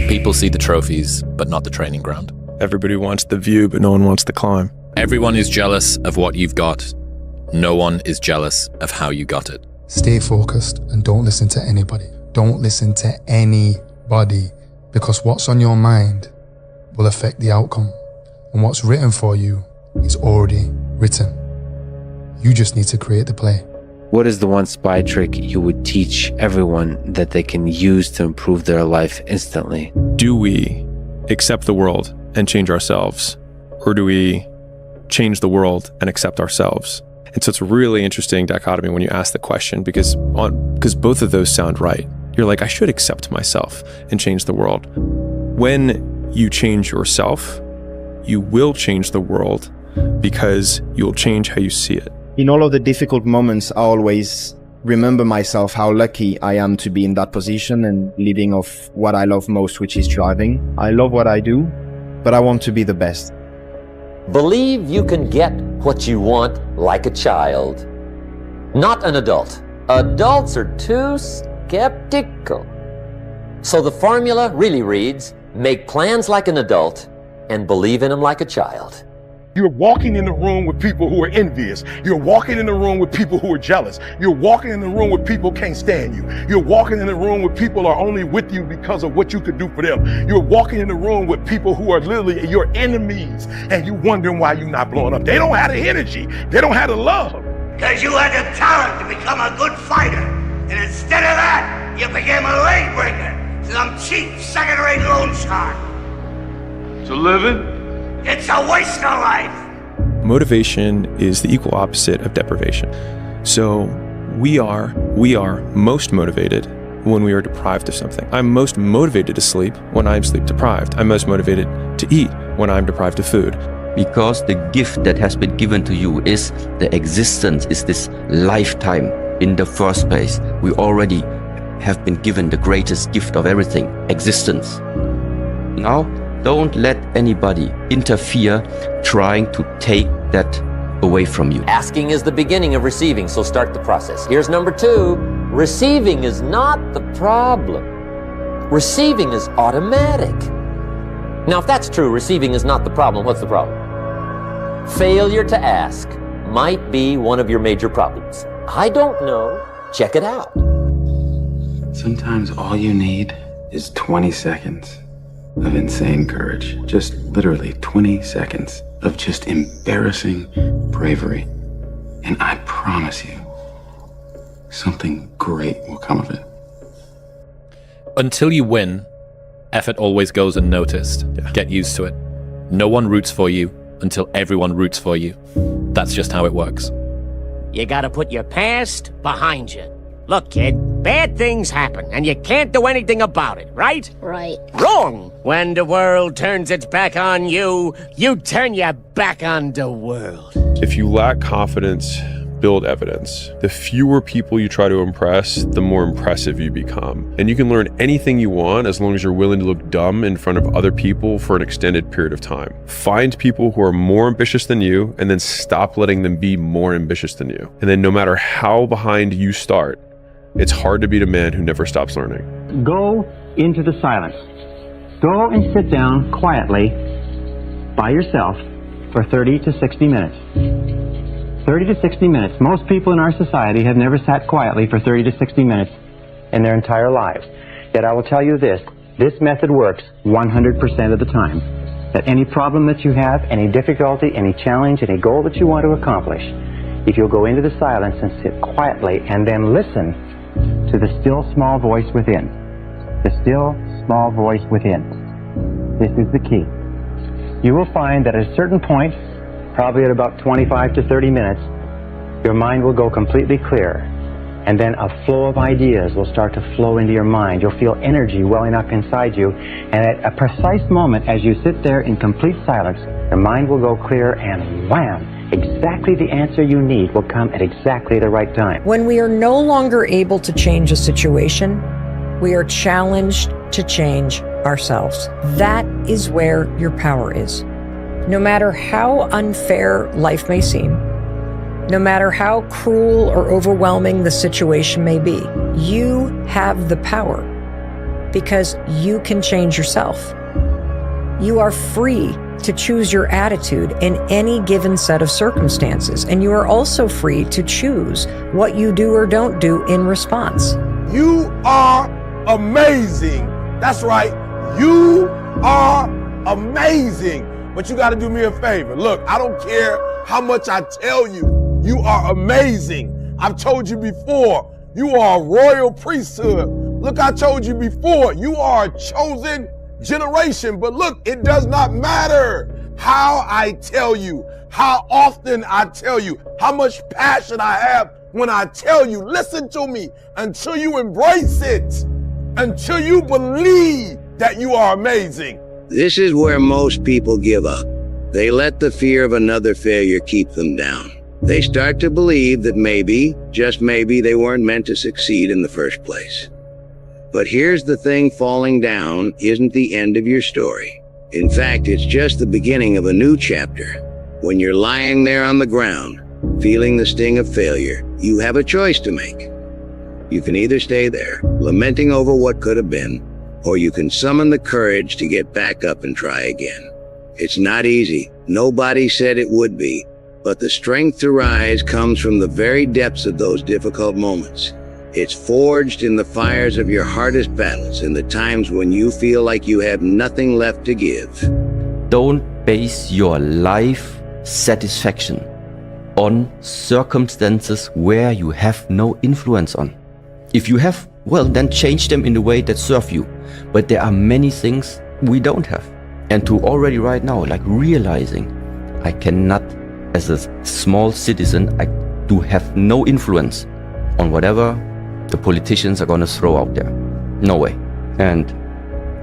People see the trophies, but not the training ground. Everybody wants the view, but no one wants the climb. Everyone is jealous of what you've got. No one is jealous of how you got it. Stay focused and don't listen to anybody. Don't listen to anybody, because what's on your mind will affect the outcome. And what's written for you is already written. You just need to create the play. What is the one spy trick you would teach everyone that they can use to improve their life instantly? Do we accept the world and change ourselves? Or do we change the world and accept ourselves? And so it's a really interesting dichotomy when you ask the question, because both of those sound right. You're like, I should accept myself and change the world. When you change yourself, you will change the world because you'll change how you see it. In all of the difficult moments, I always remember myself how lucky I am to be in that position and living off what I love most, which is driving. I love what I do, but I want to be the best. Believe you can get what you want like a child, not an adult. Adults are too skeptical. So the formula really reads, make plans like an adult and believe in them like a child. You're walking in the room with people who are envious. You're walking in the room with people who are jealous. You're walking in the room with people who can't stand you. You're walking in the room with people who are only with you because of what you could do for them. You're walking in the room with people who are literally your enemies, and you're wondering why you're not blowing up. They don't have the energy. They don't have the love. Because you had the talent to become a good fighter. And instead of that, you became a leg breaker. Some cheap second-rate loan shark. To living? It's a waste of life. Motivation is the equal opposite of deprivation. So we are most motivated when we are deprived of something. I'm most motivated to sleep when I'm sleep deprived. I'm most motivated to eat when I'm deprived of food. Because the gift that has been given to you is the existence, is this lifetime in the first place. We already have been given the greatest gift of everything, existence. Now, don't let anybody interfere trying to take that away from you. Asking is the beginning of receiving, so start the process. Here's number 2. Receiving is not the problem. Receiving is automatic. Now, if that's true, receiving is not the problem, what's the problem? Failure to ask might be one of your major problems. I don't know. Check it out. Sometimes all you need is 20 seconds of insane courage. Just literally 20 seconds of just embarrassing bravery. And I promise you, something great will come of it. Until you win, effort always goes unnoticed. Yeah. Get used to it. No one roots for you until everyone roots for you. That's just how it works. You gotta put your past behind you. Look, kid, bad things happen, and you can't do anything about it, right? Right. Wrong! When the world turns its back on you, you turn your back on the world. If you lack confidence, build evidence. The fewer people you try to impress, the more impressive you become. And you can learn anything you want as long as you're willing to look dumb in front of other people for an extended period of time. Find people who are more ambitious than you, and then stop letting them be more ambitious than you. And then no matter how behind you start, it's hard to beat a man who never stops learning. Go into the silence. Go and sit down quietly by yourself for 30 to 60 minutes. 30 to 60 minutes. Most people in our society have never sat quietly for 30 to 60 minutes in their entire lives. Yet I will tell you this method works 100% of the time. That any problem that you have, any difficulty, any challenge, any goal that you want to accomplish, if you'll go into the silence and sit quietly and then listen to the still small voice within. The still small voice within. This is the key. You will find that at a certain point, probably at about 25 to 30 minutes, your mind will go completely clear. And then a flow of ideas will start to flow into your mind. You'll feel energy welling up inside you. And at a precise moment, as you sit there in complete silence, your mind will go clear and wham! Exactly the answer you need will come at exactly the right time. When we are no longer able to change a situation, we are challenged to change ourselves. That is where your power is. No matter how unfair life may seem, no matter how cruel or overwhelming the situation may be, you have the power because you can change yourself. You are free to choose your attitude in any given set of circumstances, and you are also free to choose what you do or don't do in response. You are amazing. That's right. You are amazing. But you got to do me a favor. Look, I don't care how much I tell you, you are amazing. I've told you before, you are a royal priesthood. Look, I told you before, you are a chosen generation. But look, it does not matter how I tell you, how often I tell you, how much passion I have when I tell you. Listen to me until you embrace it, until you believe that you are amazing. This is where most people give up. They let the fear of another failure keep them down. They start to believe that maybe, just maybe, they weren't meant to succeed in the first place. But here's the thing, falling down isn't the end of your story. In fact, it's just the beginning of a new chapter. When you're lying there on the ground, feeling the sting of failure, you have a choice to make. You can either stay there, lamenting over what could have been, or you can summon the courage to get back up and try again. It's not easy. Nobody said it would be. But the strength to rise comes from the very depths of those difficult moments. It's forged in the fires of your hardest battles, in the times when you feel like you have nothing left to give. Don't base your life satisfaction on circumstances where you have no influence on. If you have, well, then change them in a way that serve you. But there are many things we don't have. And to already right now, like realizing I cannot, as a small citizen, I do have no influence on whatever the politicians are going to throw out there. No way. And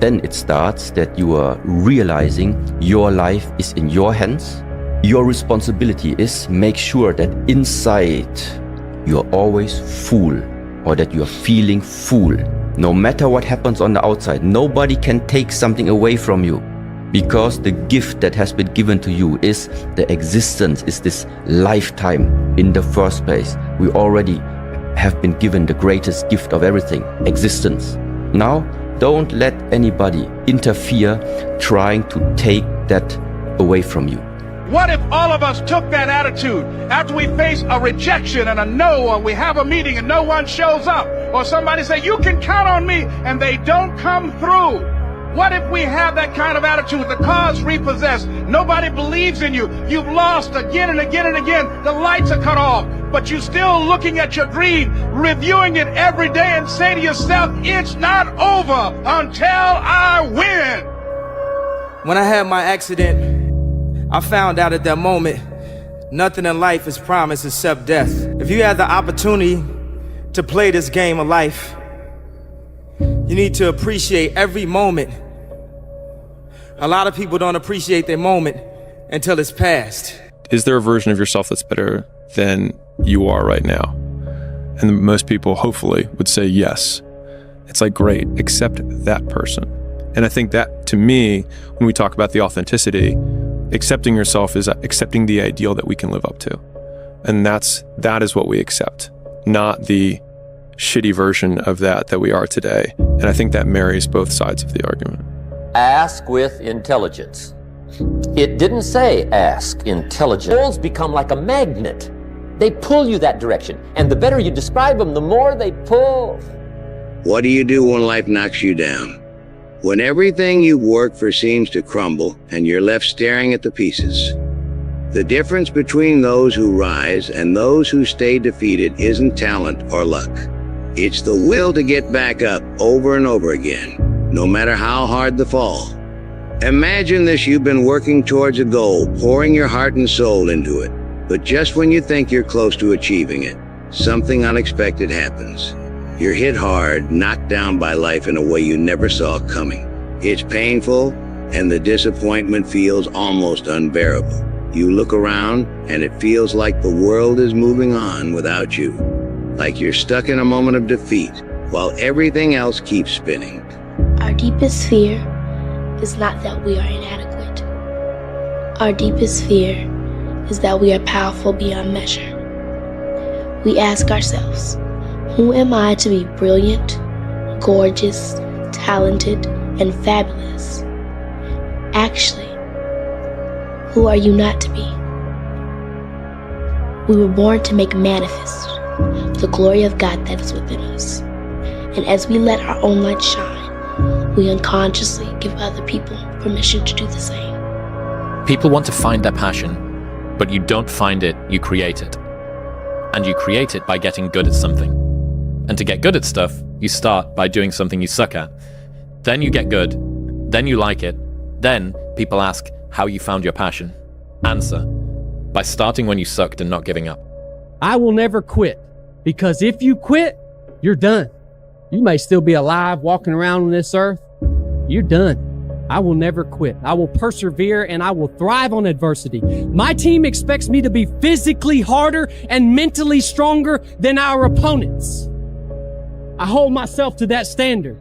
then it starts that you are realizing your life is in your hands. Your responsibility is make sure that inside you're always full, or that you're feeling full. No matter what happens on the outside, nobody can take something away from you, because the gift that has been given to you is the existence, is this lifetime in the first place. We already have been given the greatest gift of everything, existence. Now, don't let anybody interfere trying to take that away from you. What if all of us took that attitude after we face a rejection and a no, or we have a meeting and no one shows up, or somebody say, you can count on me, and they don't come through? What if we have that kind of attitude? The car's repossessed. Nobody believes in you. You've lost again and again and again. The lights are cut off, but you're still looking at your dream, reviewing it every day, and say to yourself, it's not over until I win. When I had my accident, I found out at that moment, nothing in life is promised except death. If you have the opportunity to play this game of life, you need to appreciate every moment. A lot of people don't appreciate their moment until it's past. Is there a version of yourself that's better than you are right now? And most people hopefully would say yes. It's like, great, accept that person. And I think that, to me, when we talk about the authenticity, accepting yourself is accepting the ideal that we can live up to. And that is what we accept, not the shitty version of that we are today. And I think that marries both sides of the argument. Ask with intelligence. It didn't say ask intelligence. Goals become like a magnet. They pull you that direction. And the better you describe them, the more they pull. What do you do when life knocks you down? When everything you've worked for seems to crumble and you're left staring at the pieces. The difference between those who rise and those who stay defeated isn't talent or luck. It's the will to get back up over and over again, no matter how hard the fall. Imagine this: you've been working towards a goal, pouring your heart and soul into it. But just when you think you're close to achieving it, something unexpected happens. You're hit hard, knocked down by life in a way you never saw coming. It's painful, and the disappointment feels almost unbearable. You look around, and it feels like the world is moving on without you. Like you're stuck in a moment of defeat, while everything else keeps spinning. Our deepest fear is not that we are inadequate. Our deepest fear is that we are powerful beyond measure. We ask ourselves, who am I to be brilliant, gorgeous, talented, and fabulous. Actually, who are you not to be? We were born to make manifest the glory of God that is within us. And as we let our own light shine, we unconsciously give other people permission to do the same. People want to find their passion, but you don't find it, you create it. And you create it by getting good at something. And to get good at stuff, you start by doing something you suck at. Then you get good, then you like it, then people ask how you found your passion. Answer: by starting when you sucked and not giving up. I will never quit, because if you quit, you're done. You may still be alive walking around on this earth. You're done. I will never quit. I will persevere and I will thrive on adversity. My team expects me to be physically harder and mentally stronger than our opponents. I hold myself to that standard.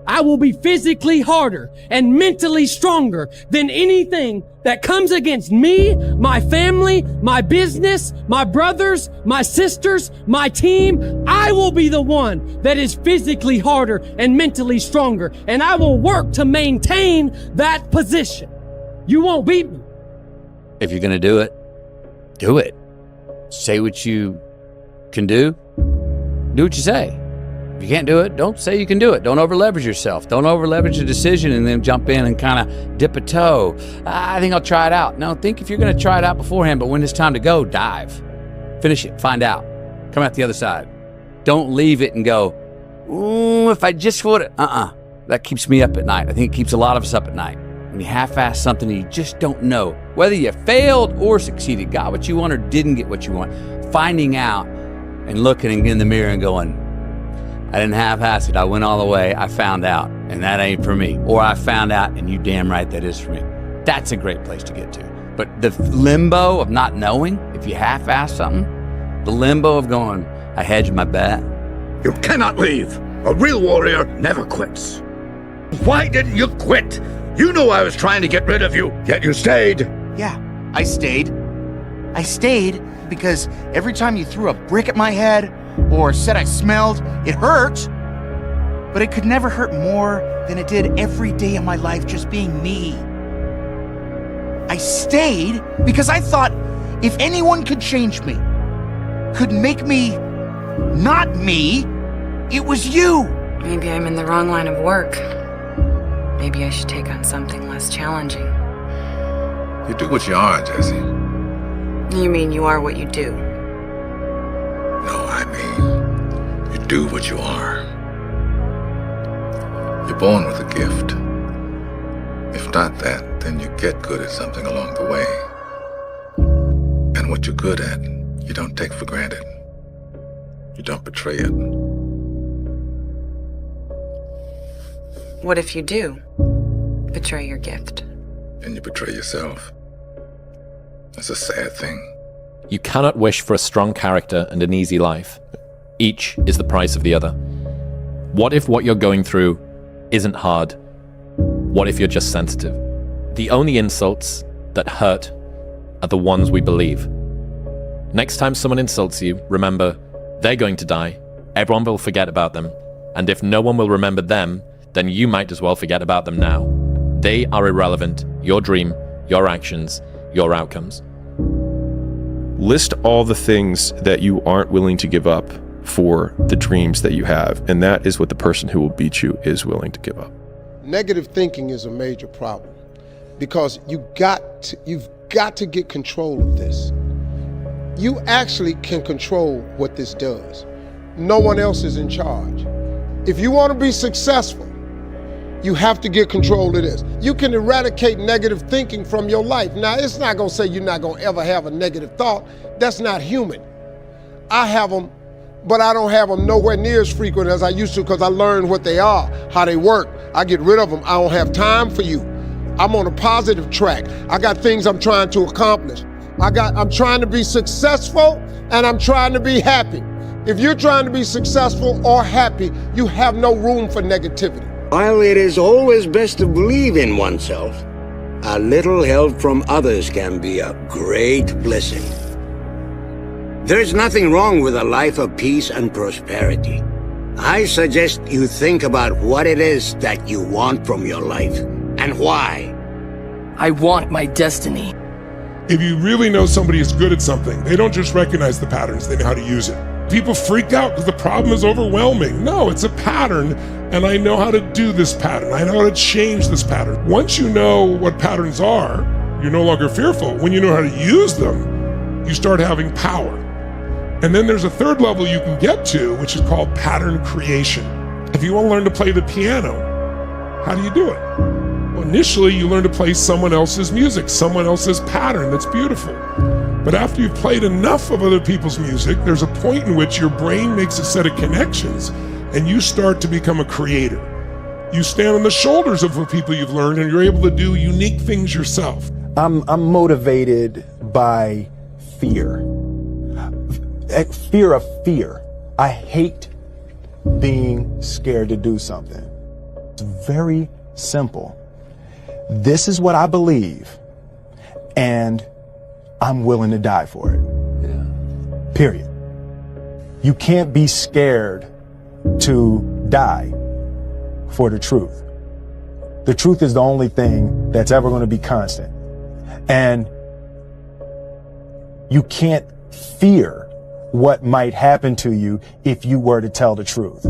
I will be physically harder and mentally stronger than anything that comes against me, my family, my business, my brothers, my sisters, my team. I will be the one that is physically harder and mentally stronger, and I will work to maintain that position. You won't beat me. If you're going to do it, do it. Say what you can do. Do what you say. If you can't do it, don't say you can do it. Don't over-leverage yourself. Don't over-leverage a decision and then jump in and kind of dip a toe. I think I'll try it out. No, think if you're going to try it out beforehand, but when it's time to go, dive. Finish it. Find out. Come out the other side. Don't leave it and go, ooh, if I just would have. That keeps me up at night. I think it keeps a lot of us up at night. When you half-ass something and you just don't know whether you failed or succeeded, got what you want or didn't get what you want. Finding out and looking in the mirror and going, I didn't half-ass it. I went all the way. I found out, and that ain't for me. Or I found out, and you damn right that is for me. That's a great place to get to. But the limbo of not knowing, if you half-ass something, the limbo of going, I hedged my bet. You cannot leave. A real warrior never quits. Why didn't you quit? You knew I was trying to get rid of you, yet you stayed. Yeah, I stayed. I stayed because every time you threw a brick at my head or said I smelled, it hurt. But it could never hurt more than it did every day of my life just being me. I stayed because I thought if anyone could change me, could make me not me, it was you. Maybe I'm in the wrong line of work. Maybe I should take on something less challenging. You do what you are, Jesse. You mean you are what you do? No, I mean, you do what you are. You're born with a gift. If not that, then you get good at something along the way. And what you're good at, you don't take for granted. You don't betray it. What if you do betray your gift? And you betray yourself. That's a sad thing. You cannot wish for a strong character and an easy life. Each is the price of the other. What if what you're going through isn't hard? What if you're just sensitive? The only insults that hurt are the ones we believe. Next time someone insults you, remember, they're going to die. Everyone will forget about them. And if no one will remember them, then you might as well forget about them now. They are irrelevant. Your dream, your actions, your outcomes. List all the things that you aren't willing to give up for the dreams that you have, and that is what the person who will beat you is willing to give up. Negative thinking is a major problem because you've got to get control of this. You actually can control what this does. No one else is in charge. If you want to be successful, you have to get control of this. You can eradicate negative thinking from your life. Now, it's not going to say you're not going to ever have a negative thought. That's not human. I have them, but I don't have them nowhere near as frequent as I used to because I learned what they are, how they work. I get rid of them. I don't have time for you. I'm on a positive track. I got things I'm trying to accomplish. I'm trying to be successful and I'm trying to be happy. If you're trying to be successful or happy, you have no room for negativity. While it is always best to believe in oneself, a little help from others can be a great blessing. There's nothing wrong with a life of peace and prosperity. I suggest you think about what it is that you want from your life and why. I want my destiny. If you really know somebody is good at something, they don't just recognize the patterns, they know how to use it. People freak out because the problem is overwhelming. No, it's a pattern, and I know how to do this pattern. I know how to change this pattern. Once you know what patterns are, you're no longer fearful. When you know how to use them, you start having power. And then there's a third level you can get to, which is called pattern creation. If you want to learn to play the piano, how do you do it? Well, initially, you learn to play someone else's music, someone else's pattern that's beautiful. But after you've played enough of other people's music, there's a point in which your brain makes a set of connections and you start to become a creator. You stand on the shoulders of the people you've learned and you're able to do unique things yourself. I'm motivated by fear. Fear of fear. I hate being scared to do something. It's very simple. This is what I believe, and I'm willing to die for it. Yeah. Period. You can't be scared to die for the truth. The truth is the only thing that's ever going to be constant. And you can't fear what might happen to you if you were to tell the truth.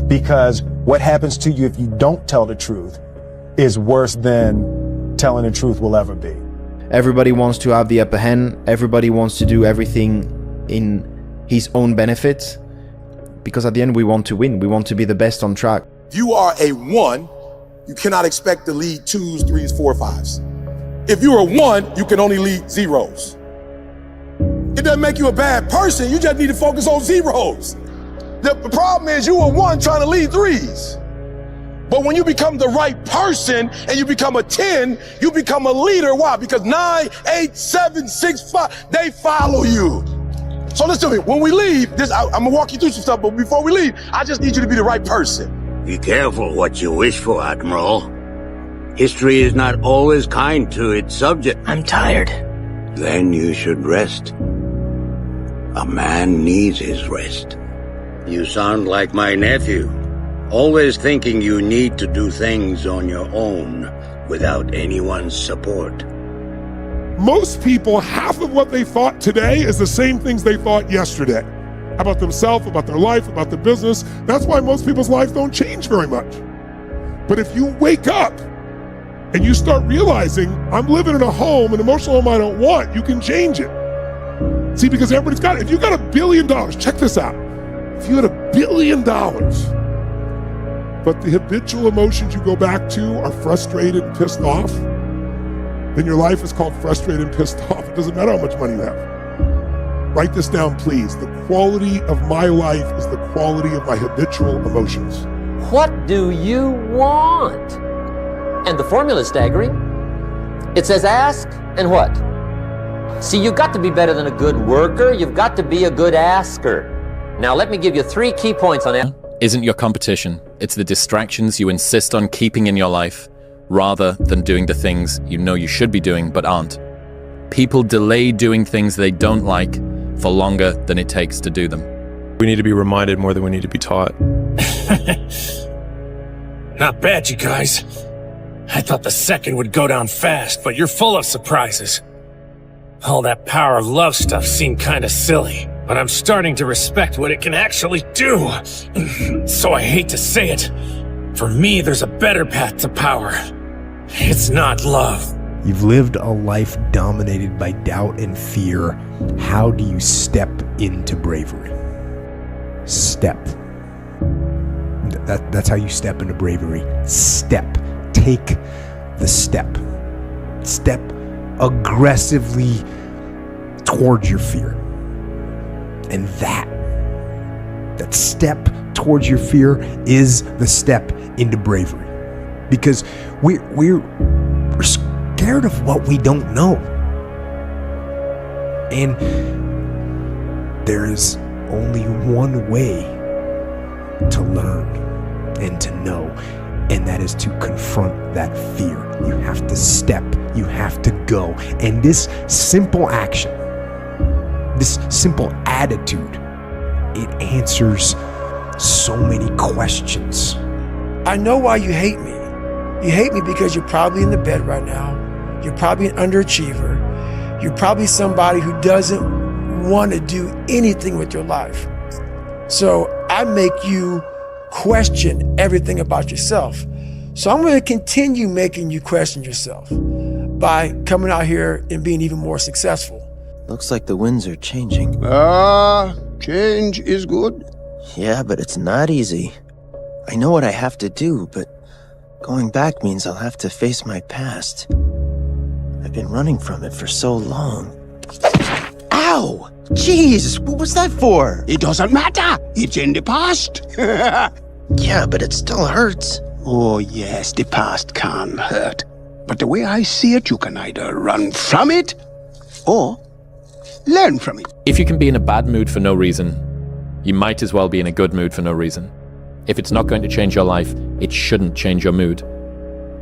Because what happens to you if you don't tell the truth is worse than telling the truth will ever be. Everybody wants to have the upper hand. Everybody wants to do everything in his own benefit, because at the end we want to win. We want to be the best on track. If you are a 1, you cannot expect to lead 2s, 3s, 4, 5s. If you're a 1, you can only lead 0s. It doesn't make you a bad person. You just need to focus on 0s. The problem is you are 1 trying to lead 3s. But when you become the right person and you become a 10, you become a leader. Why? Because 9, 8, 7, 6, 5, they follow you. So listen to me. When we leave, I'm gonna walk you through some stuff, but before we leave, I just need you to be the right person. Be careful what you wish for, Admiral. History is not always kind to its subject. I'm tired. Then you should rest. A man needs his rest. You sound like my nephew. Always thinking you need to do things on your own without anyone's support. Most people, half of what they thought today is the same things they thought yesterday. About themselves, about their life, about their business. That's why most people's lives don't change very much. But if you wake up and you start realizing, I'm living in a home, an emotional home I don't want, you can change it. See, because everybody's got it. If you got $1 billion, check this out. If you had $1 billion, but the habitual emotions you go back to are frustrated and pissed off, then your life is called frustrated and pissed off. It doesn't matter how much money you have. Write this down, please. The quality of my life is the quality of my habitual emotions. What do you want? And the formula is staggering. It says ask and what? See, you've got to be better than a good worker. You've got to be a good asker. Now, let me give you 3 key points on that. Isn't your competition. It's the distractions you insist on keeping in your life rather than doing the things you know you should be doing but aren't. People delay doing things they don't like for longer than it takes to do them. We need to be reminded more than we need to be taught. Not bad, you guys. I thought the second would go down fast, but you're full of surprises. All that power of love stuff seemed kinda silly, but I'm starting to respect what it can actually do. So I hate to say it. For me, there's a better path to power. It's not love. You've lived a life dominated by doubt and fear. How do you step into bravery? Step. That's how you step into bravery. Step. Take the step. Step aggressively towards your fear. And that step towards your fear is the step into bravery. Because we're scared of what we don't know. And there is only one way to learn and to know, and that is to confront that fear. You have to step, you have to go. And this simple action, this simple attitude, it answers so many questions. I know why you hate me. You hate me because you're probably in the bed right now. You're probably an underachiever. You're probably somebody who doesn't want to do anything with your life. So I make you question everything about yourself. So I'm going to continue making you question yourself by coming out here and being even more successful. Looks like the winds are changing. Change is good. Yeah, but it's not easy. I know what I have to do, but going back means I'll have to face my past. I've been running from it for so long. Ow! Jeez, what was that for? It doesn't matter. It's in the past. Yeah, but it still hurts. Oh, yes, the past can hurt. But the way I see it, you can either run from it or learn from it. If you can be in a bad mood for no reason, you might as well be in a good mood for no reason. If it's not going to change your life, it shouldn't change your mood.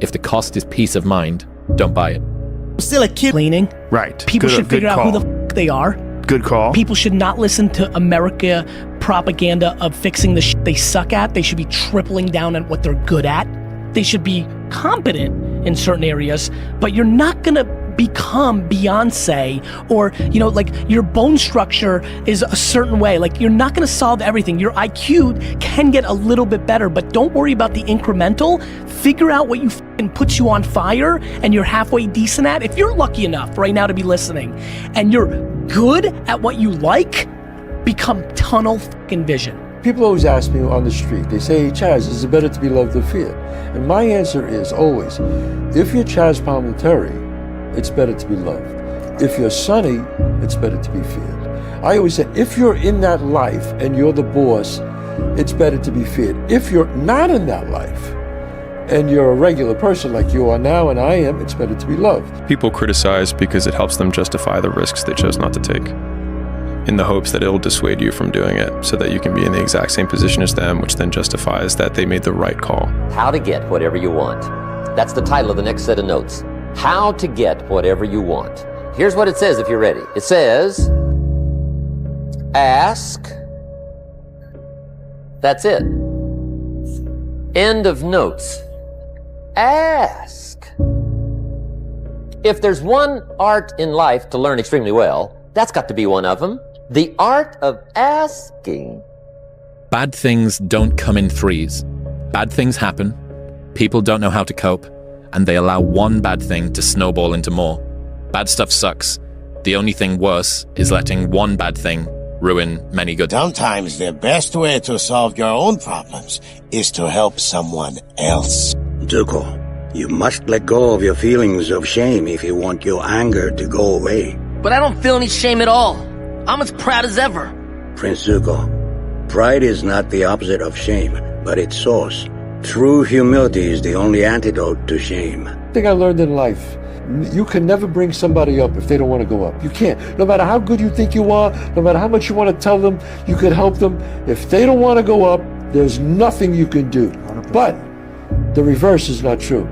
If the cost is peace of mind, don't buy it. I'm still a kid cleaning. Right. People should figure out who the f they are. Good call. People should not listen to America propaganda of fixing the shit they suck at. They should be tripling down on what they're good at. They should be competent in certain areas, but you're not gonna become Beyonce or, you know, like your bone structure is a certain way. Like you're not gonna solve everything. Your IQ can get a little bit better, but don't worry about the incremental. Figure out what you f***ing puts you on fire and you're halfway decent at. If you're lucky enough right now to be listening and you're good at what you like, become tunnel f***ing vision. People always ask me on the street, they say, Chaz, is it better to be loved or feared? And my answer is always, if you're Chaz Palminteri, it's better to be loved. If you're Sonny, it's better to be feared. I always say, if you're in that life and you're the boss, it's better to be feared. If you're not in that life and you're a regular person like you are now and I am, it's better to be loved. People criticize because it helps them justify the risks they chose not to take, in the hopes that it'll dissuade you from doing it so that you can be in the exact same position as them, which then justifies that they made the right call. How to get whatever you want. That's the title of the next set of notes. How to get whatever you want. Here's what it says if you're ready. It says, ask. That's it. End of notes. Ask. If there's one art in life to learn extremely well, that's got to be one of them. The art of asking. Bad things don't come in threes. Bad things happen. People don't know how to cope, and they allow one bad thing to snowball into more. Bad stuff sucks. The only thing worse is letting one bad thing ruin many good. Sometimes the best way to solve your own problems is to help someone else. Zuko, you must let go of your feelings of shame if you want your anger to go away. But I don't feel any shame at all. I'm as proud as ever. Prince Zuko, pride is not the opposite of shame, but its source. True humility is the only antidote to shame. The thing I learned in life, you can never bring somebody up if they don't want to go up. You can't. No matter how good you think you are, no matter how much you want to tell them, you can help them. If they don't want to go up, there's nothing you can do. 100%. But the reverse is not true.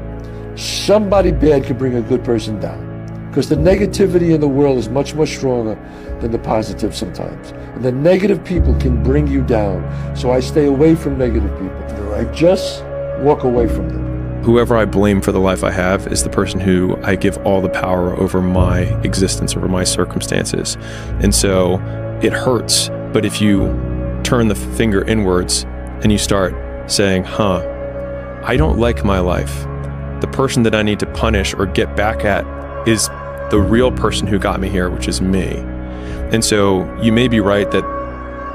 Somebody bad can bring a good person down. Because the negativity in the world is much, much stronger than the positive sometimes. And the negative people can bring you down. So I stay away from negative people. I just walk away from them. Whoever I blame for the life I have is the person who I give all the power over my existence, over my circumstances. And so it hurts, but if you turn the finger inwards and you start saying, I don't like my life. The person that I need to punish or get back at is the real person who got me here, which is me. And so you may be right that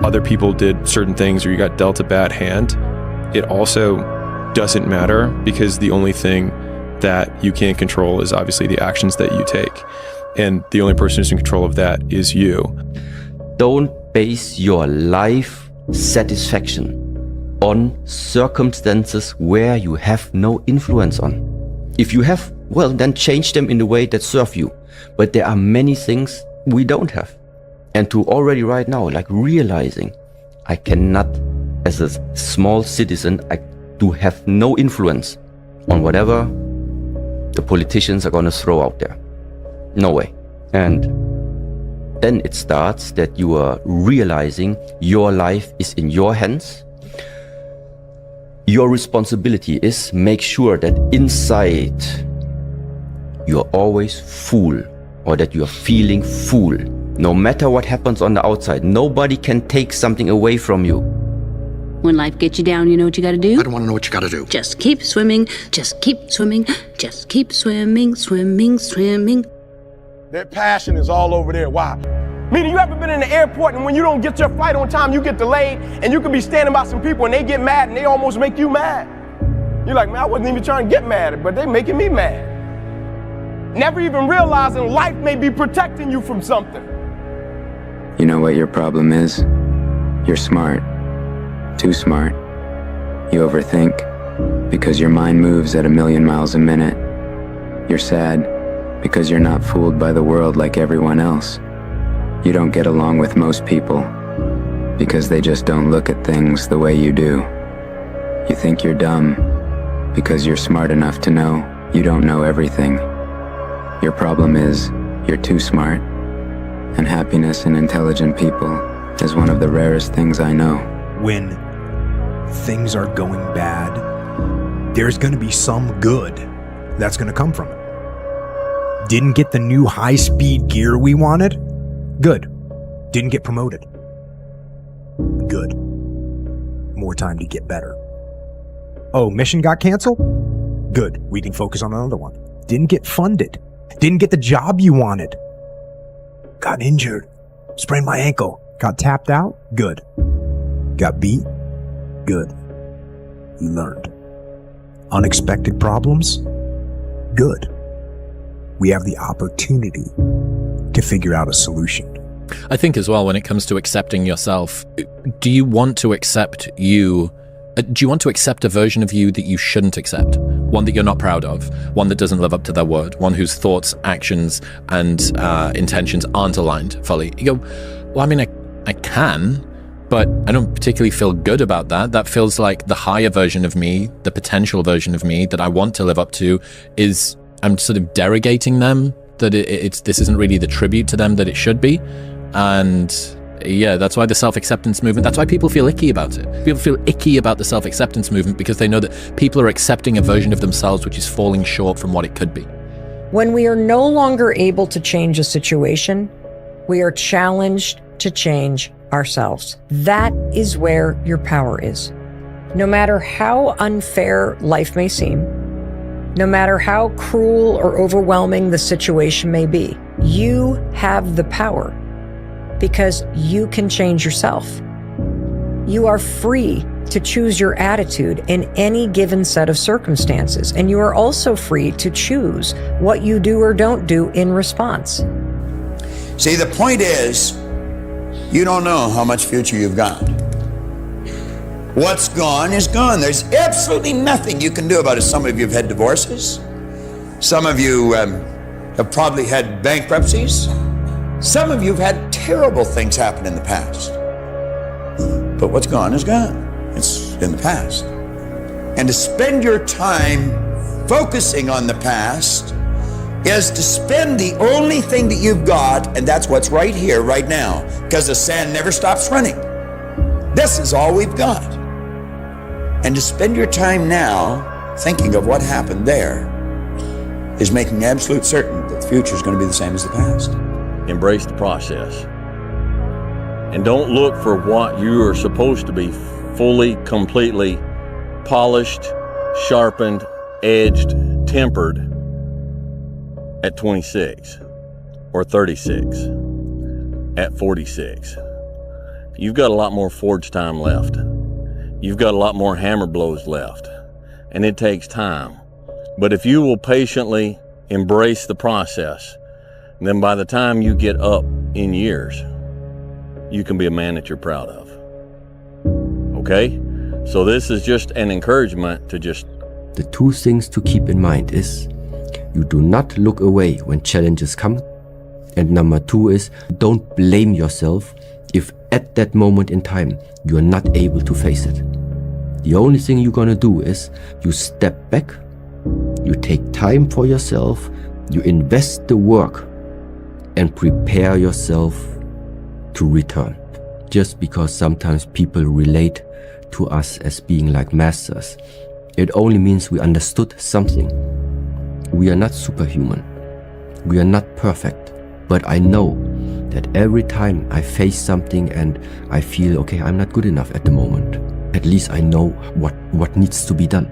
other people did certain things or you got dealt a bad hand. It also doesn't matter because the only thing that you can't control is obviously the actions that you take. And the only person who's in control of that is you. Don't base your life satisfaction on circumstances where you have no influence on. If you have, well, then change them in the way that serve you. But there are many things we don't have. And to already right now, like realizing I cannot, as a small citizen, I do have no influence on whatever the politicians are going to throw out there. No way. And then it starts that you are realizing your life is in your hands. Your responsibility is make sure that inside you're always full, or that you're feeling full. No matter what happens on the outside, nobody can take something away from you. When life gets you down, you know what you gotta do? I don't want to know what you gotta do. Just keep swimming, just keep swimming, just keep swimming, swimming, swimming. That passion is all over there. Why? Meaning, you ever been in the airport and when you don't get your flight on time, you get delayed, and you can be standing by some people and they get mad and they almost make you mad. You're like, man, I wasn't even trying to get mad, but they making me mad. Never even realizing life may be protecting you from something. You know what your problem is? You're smart. Too smart. You overthink because your mind moves at 1,000,000 miles a minute. You're sad because you're not fooled by the world like everyone else. You don't get along with most people because they just don't look at things the way you do. You think you're dumb because you're smart enough to know you don't know everything. Your problem is you're too smart, and happiness in intelligent people is one of the rarest things I know. When things are going bad, there's going to be some good that's going to come from it. Didn't get the new high-speed gear we wanted? Good. Didn't get promoted? Good. More time to get better. Oh, mission got canceled? Good. We can focus on another one. Didn't get funded. Didn't get the job you wanted. Got injured. Sprained my ankle. Got tapped out? Good. Got beat? Good. You learned. Unexpected problems? Good. We have the opportunity to figure out a solution. I think as well, when it comes to accepting yourself, do you want to accept you? Do you want to accept a version of you that you shouldn't accept? One that you're not proud of, one that doesn't live up to their word, one whose thoughts, actions, and intentions aren't aligned fully. You go, well, I mean, I can, but I don't particularly feel good about that. That feels like the higher version of me, the potential version of me that I want to live up to is, I'm sort of derogating them, that this isn't really the tribute to them that it should be. And yeah, that's why the self-acceptance movement, that's why people feel icky about it. People feel icky about the self-acceptance movement because they know that people are accepting a version of themselves which is falling short from what it could be. When we are no longer able to change a situation, we are challenged to change ourselves. That is where your power is. No matter how unfair life may seem, no matter how cruel or overwhelming the situation may be, you have the power because you can change yourself. You are free to choose your attitude in any given set of circumstances, and you are also free to choose what you do or don't do in response. See, the point is, you don't know how much future you've got. What's gone is gone. There's absolutely nothing you can do about it. Some of you have had divorces. Some of you have probably had bankruptcies. Some of you have had terrible things happen in the past. But what's gone is gone. It's in the past. And to spend your time focusing on the past is to spend the only thing that you've got, and that's what's right here, right now, because the sand never stops running. This is all we've got. And to spend your time now thinking of what happened there is making absolute certain that the future is going to be the same as the past. Embrace the process. And don't look for what you are supposed to be fully, completely polished, sharpened, edged, tempered at 26 or 36, at 46. You've got a lot more forge time left. You've got a lot more hammer blows left, and it takes time. But if you will patiently embrace the process, then by the time you get up in years, you can be a man that you're proud of. Okay? So this is just an encouragement to just... The two things to keep in mind is you do not look away when challenges come. And number two is don't blame yourself if at that moment in time you are not able to face it. The only thing you're gonna do is you step back, you take time for yourself, you invest the work and prepare yourself to return. Just because sometimes people relate to us as being like masters. It only means we understood something. We are not superhuman. We are not perfect. But I know that every time I face something and I feel, okay, I'm not good enough at the moment, at least I know what needs to be done.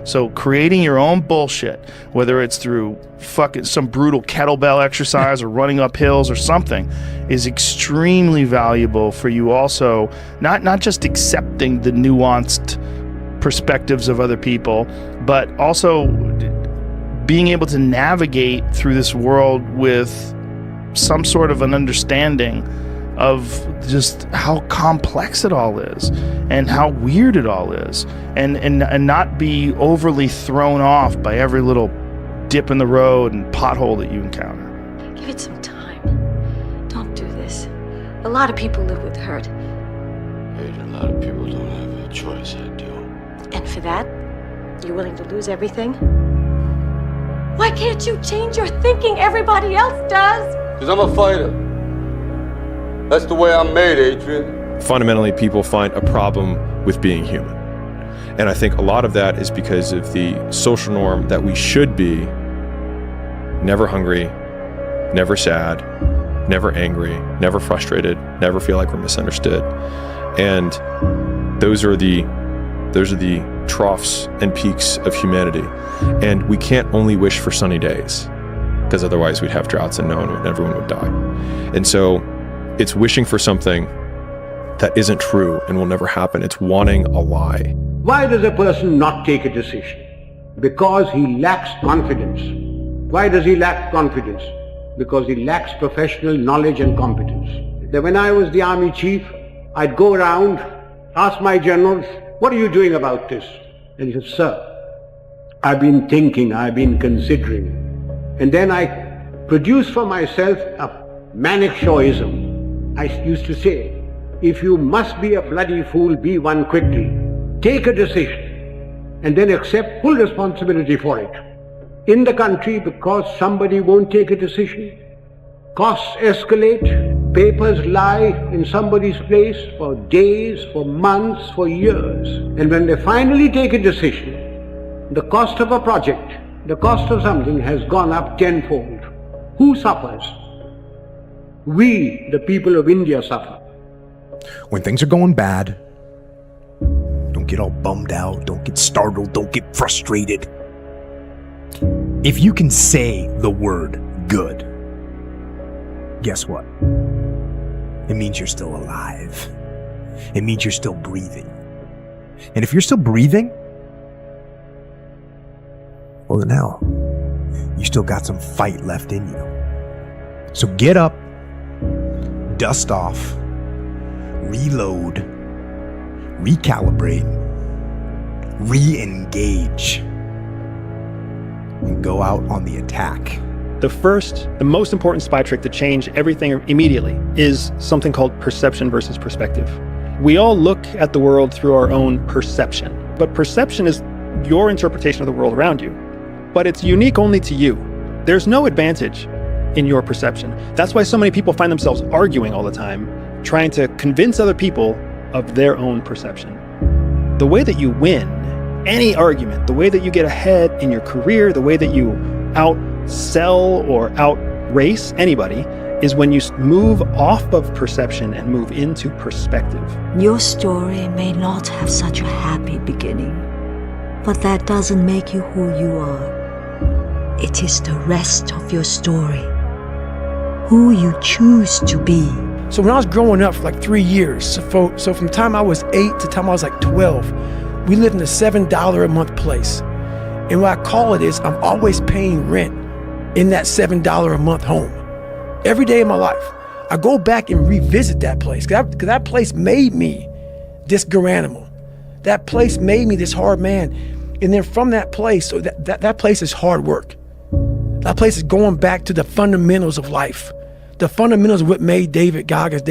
So creating your own bullshit, whether it's through fucking some brutal kettlebell exercise or running up hills or something, is extremely valuable for you also, not just accepting the nuanced perspectives of other people, but also being able to navigate through this world with some sort of an understanding of just how complex it all is and how weird it all is, and not be overly thrown off by every little dip in the road and pothole that you encounter. Give it some time. Don't do this. A lot of people live with hurt. And a lot of people don't have a choice, I do. And for that, you're willing to lose everything? Why can't you change your thinking? Everybody else does. Because I'm a fighter. That's the way I'm made, Adrian. Fundamentally, people find a problem with being human. And I think a lot of that is because of the social norm that we should be never hungry, never sad, never angry, never frustrated, never feel like we're misunderstood. And those are the troughs and peaks of humanity. And we can't only wish for sunny days, because otherwise we'd have droughts and everyone would die. And so it's wishing for something that isn't true and will never happen. It's wanting a lie. Why does a person not take a decision? Because he lacks confidence. Why does he lack confidence? Because he lacks professional knowledge and competence. When I was the army chief, I'd go around, ask my generals, what are you doing about this? And he said, sir, I've been thinking, I've been considering. And then I produced for myself a manic Shawism. I used to say, if you must be a bloody fool, be one quickly. Take a decision and then accept full responsibility for it. In the country, because somebody won't take a decision, costs escalate, papers lie in somebody's place for days, for months, for years. And when they finally take a decision, the cost of a project, the cost of something has gone up tenfold. Who suffers? We, the people of India, suffer. When things are going bad, don't get all bummed out, don't get startled, don't get frustrated. If you can say the word good, guess what? It means you're still alive. It means you're still breathing. And if you're still breathing, well then hell, you still got some fight left in you. So get up, dust off, reload, recalibrate, re-engage, and go out on the attack. The most important spy trick to change everything immediately is something called perception versus perspective. We all look at the world through our own perception, but perception is your interpretation of the world around you, but it's unique only to you. There's no advantage in your perception. That's why so many people find themselves arguing all the time, trying to convince other people of their own perception. The way that you win any argument, the way that you get ahead in your career, the way that you outsell or outrace anybody is when you move off of perception and move into perspective. Your story may not have such a happy beginning, but that doesn't make you who you are. It is the rest of your story, who you choose to be. So when I was growing up for like 3 years, so from the time I was 8 to the time I was like 12, we lived in a $7 a month place. And what I call it is I'm always paying rent in that $7 a month home. Every day of my life. I go back and revisit that place because that place made me this good animal. That place made me this hard man. And then from that place, so that place is hard work. That place is going back to the fundamentals of life. The fundamentals of what made David Goggins,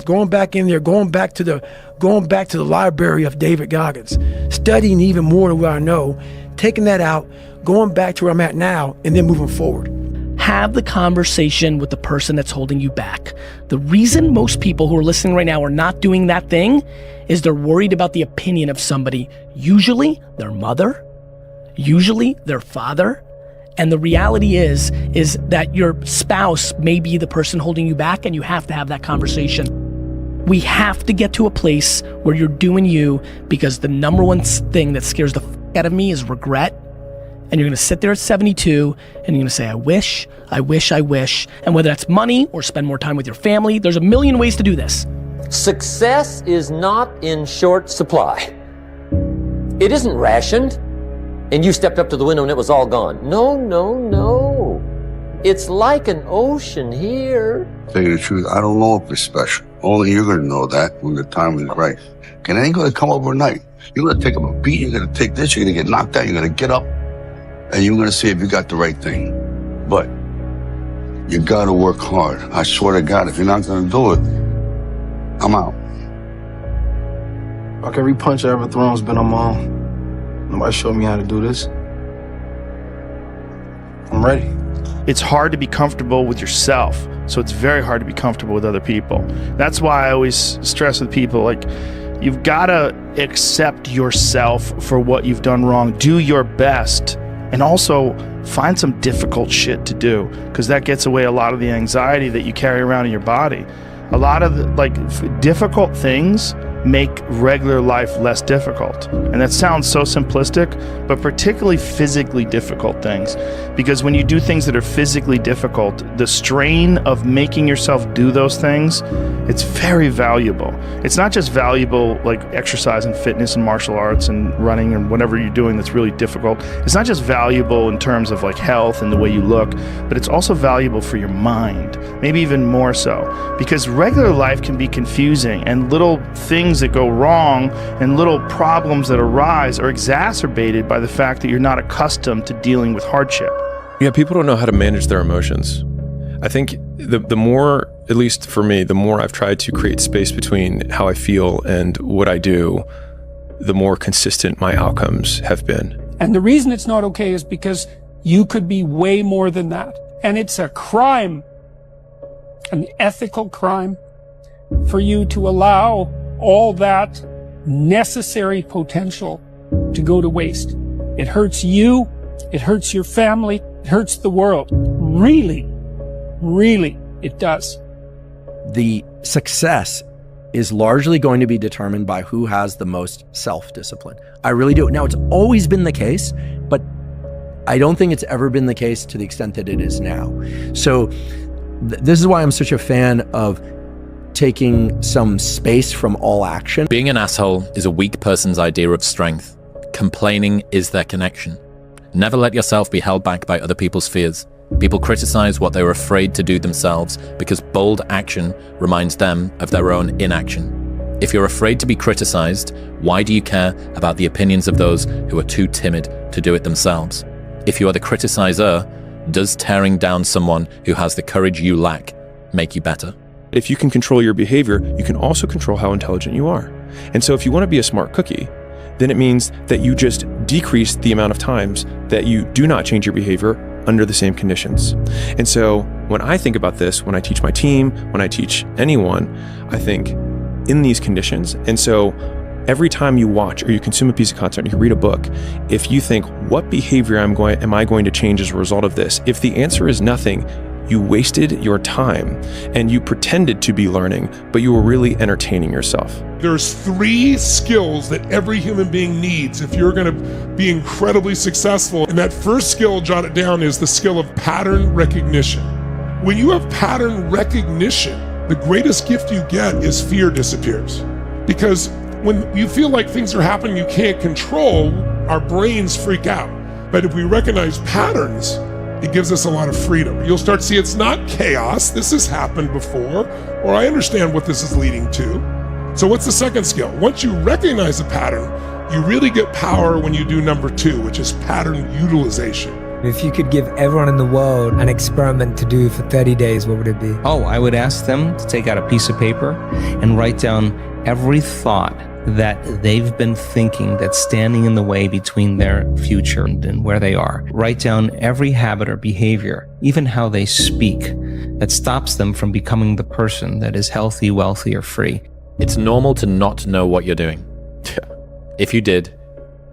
going back in there, going back to the library of David Goggins, studying even more than what I know, taking that out, going back to where I'm at now, and then moving forward. have the conversation with the person that's holding you back. The reason most people who are listening right now are not doing that thing is they're worried about the opinion of somebody, usually their mother, usually their father. And the reality is that your spouse may be the person holding you back, and you have to have that conversation. We have to get to a place where you're doing you, because the number one thing that scares the fuck out of me is regret. And you're gonna sit there at 72 and you're gonna say, I wish. And whether that's money or spend more time with your family, there's a million ways to do this. Success is not in short supply. It isn't rationed and you stepped up to the window and it was all gone. No. It's like an ocean here. Tell you the truth, I don't know if it's special. Only you're gonna know that when the time is right. And it ain't gonna come overnight. You're gonna take up a beat, you're gonna take this, you're gonna get knocked out, you're gonna get up, and you're gonna see if you got the right thing. But you gotta work hard. I swear to God, if you're not gonna do it, I'm out. Like every punch I ever thrown has been on my own. Nobody showed me how to do this. I'm ready. It's hard to be comfortable with yourself, so it's very hard to be comfortable with other people. That's why I always stress with people, like, you've got to accept yourself for what you've done wrong. Do your best, and also find some difficult shit to do, because that gets away a lot of the anxiety that you carry around in your body. A lot of difficult things make regular life less difficult. And that sounds so simplistic, but particularly physically difficult things. Because when you do things that are physically difficult, the strain of making yourself do those things, it's very valuable. It's not just valuable like exercise and fitness and martial arts and running and whatever you're doing that's really difficult. It's not just valuable in terms of like health and the way you look, but it's also valuable for your mind, maybe even more so. Because regular life can be confusing, and little things that go wrong and little problems that arise are exacerbated by the fact that you're not accustomed to dealing with hardship. Yeah, people don't know how to manage their emotions. I think the more, at least for me, the more I've tried to create space between how I feel and what I do, the more consistent my outcomes have been. And the reason it's not okay is because you could be way more than that. And it's a crime, an ethical crime, for you to allow all that necessary potential to go to waste. It hurts you, it hurts your family, it hurts the world. Really, it does. The success is largely going to be determined by who has the most self-discipline. I really do. Now, it's always been the case, but I don't think it's ever been the case to the extent that it is now. So this is why I'm such a fan of taking some space from all action. Being an asshole is a weak person's idea of strength. Complaining is their connection. Never let yourself be held back by other people's fears. People criticize what they were afraid to do themselves because bold action reminds them of their own inaction. If you're afraid to be criticized, why do you care about the opinions of those who are too timid to do it themselves? If you are the criticizer, does tearing down someone who has the courage you lack make you better? If you can control your behavior, you can also control how intelligent you are. And so if you want to be a smart cookie, then it means that you just decrease the amount of times that you do not change your behavior under the same conditions. And so when I think about this, when I teach my team, when I teach anyone, I think in these conditions. And so every time you watch or you consume a piece of content, you read a book, if you think, what behavior am I going to change as a result of this? If the answer is nothing, you wasted your time and you pretended to be learning, but you were really entertaining yourself. There's 3 skills that every human being needs if you're going to be incredibly successful. And that first skill, jot it down, is the skill of pattern recognition. When you have pattern recognition, the greatest gift you get is fear disappears. Because when you feel like things are happening you can't control, our brains freak out. But if we recognize patterns, it gives us a lot of freedom. You'll start to see it's not chaos. This has happened before, or I understand what this is leading to. So what's the second skill? Once you recognize a pattern, you really get power when you do number 2, which is pattern utilization. If you could give everyone in the world an experiment to do for 30 days, what would it be? Oh, I would ask them to take out a piece of paper and write down every thought that they've been thinking that's standing in the way between their future and where they are. Write down every habit or behavior, even how they speak, that stops them from becoming the person that is healthy, wealthy, or free. It's normal to not know what you're doing. If you did,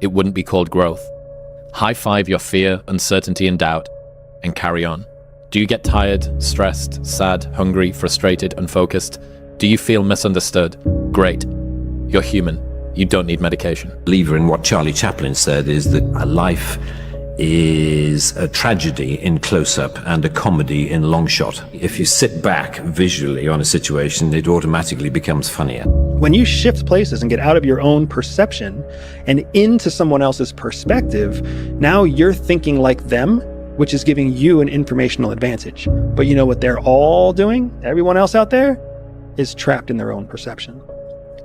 it wouldn't be called growth. High five your fear, uncertainty, and doubt, and carry on. Do you get tired, stressed, sad, hungry, frustrated, unfocused? Do you feel misunderstood? Great. You're human. You don't need medication. Believer in what Charlie Chaplin said is that a life is a tragedy in close-up and a comedy in long shot. If you sit back visually on a situation, it automatically becomes funnier. When you shift places and get out of your own perception and into someone else's perspective, now you're thinking like them, which is giving you an informational advantage. But you know what they're all doing? Everyone else out there is trapped in their own perception,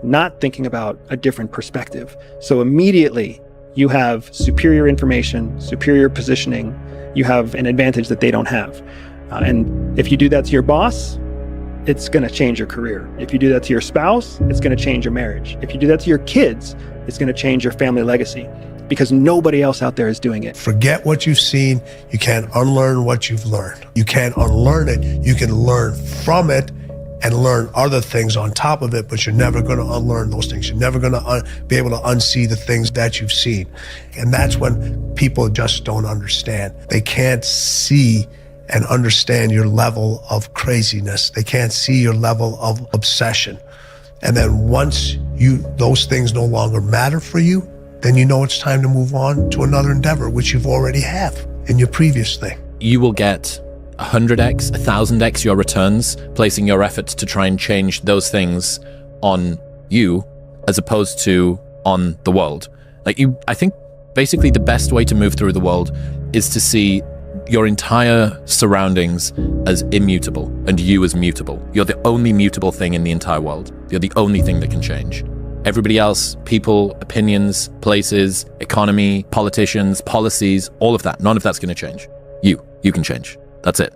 not thinking about a different perspective. So immediately you have superior information, superior positioning. You have an advantage that they don't have. And if you do that to your boss, it's going to change your career. If you do that to your spouse, it's going to change your marriage. If you do that to your kids, it's going to change your family legacy, because nobody else out there is doing it. Forget what you've seen. You can't unlearn what you've learned. You can't unlearn it. You can learn from it and learn other things on top of it, but you're never going to unlearn those things. You're never going to be able to unsee the things that you've seen. And that's when people just don't understand. They can't see and understand your level of craziness. They can't see your level of obsession. And then once those things no longer matter for you, then you know it's time to move on to another endeavor, which you've already have in your previous thing. You will get 100x, 1000x your returns, placing your efforts to try and change those things on you as opposed to on the world. I think basically the best way to move through the world is to see your entire surroundings as immutable and you as mutable. You're the only mutable thing in the entire world. You're the only thing that can change. Everybody else, people, opinions, places, economy, politicians, policies, all of that, none of that's going to change. You can change. That's it.